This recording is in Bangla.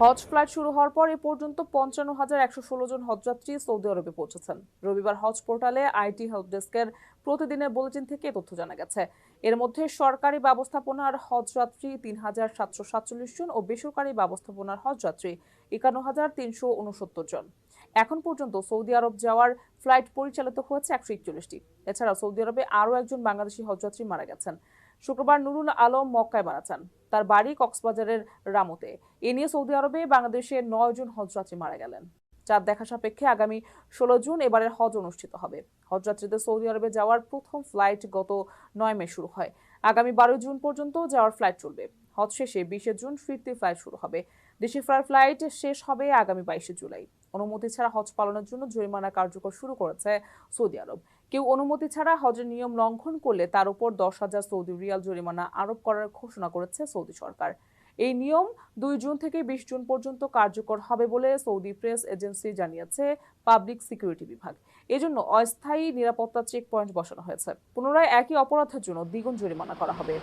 হজ ফ্লাইট শুরু হওয়ার পর এ পর্যন্ত ৫৫,১১৬ জন হজযাত্রী সৌদি আরবে পৌঁছেছেন। রবিবার হজ পোর্টালে আইটি হেল্প ডেস্কের প্রতিদিনের বুলেটিন থেকে তথ্য জানা গেছে। এর মধ্যে সরকারি ব্যবস্থাপনার হজযাত্রী ৩,৭৪৭ জন ও বেসরকারি ব্যবস্থাপনার হজযাত্রী ৫১,৩৬৯ জন। এখন পর্যন্ত সৌদি আরব যাওয়ার ফ্লাইট পরিচালিত হয়েছে ১৪১টি। এছাড়া সৌদি আরবে আরও একজন বাংলাদেশি হজযাত্রী মারা গেছেন। শুক্রবার নুরুল আলম মক্কায় মারা যান। তার বাড়ি কক্সবাজারের রামুতে। এ নিয়ে সৌদি আরবে বাংলাদেশের ৯ জন হজযাত্রী মারা গেলেন। চাঁদ দেখা সাপেক্ষে আগামী ১৬ জুন এবারের হজ অনুষ্ঠিত হবে। হজযাত্রীদের সৌদি আরবে যাওয়ার প্রথম ফ্লাইট গত ৯ মে শুরু হয়। আগামী ১২ জুন পর্যন্ত যাওয়ার ফ্লাইট চলবে। হজ শেষে ২০ জুন ফিরতি ফ্লাইট শুরু হবে। দেশে ফেরার ফ্লাইট শেষ হবে আগামী ২২ জুলাই। অনুমতি ছাড়া হজ পালনের জন্য জরিমানা কার্যকর শুরু করেছে সৌদি আরব। কেউ অনুমতি ছাড়া হজের নিয়ম লঙ্ঘন করলে তার উপর ১০,০০০ সৌদি রিয়াল জরিমানা আরোপ করার ঘোষণা করেছে সৌদি সরকার। এই নিয়ম ২ জুন থেকে ২০ জুন পর্যন্ত কার্যকর হবে বলে সৌদি প্রেস এজেন্সি জানিয়েছে পাবলিক সিকিউরিটি বিভাগ। এজন্য অস্থায়ী নিরাপত্তা চেক পয়েন্ট বসানো হয়েছে। পুনরায় একই অপরাধের জন্য দ্বিগুণ জরিমানা করা হবে।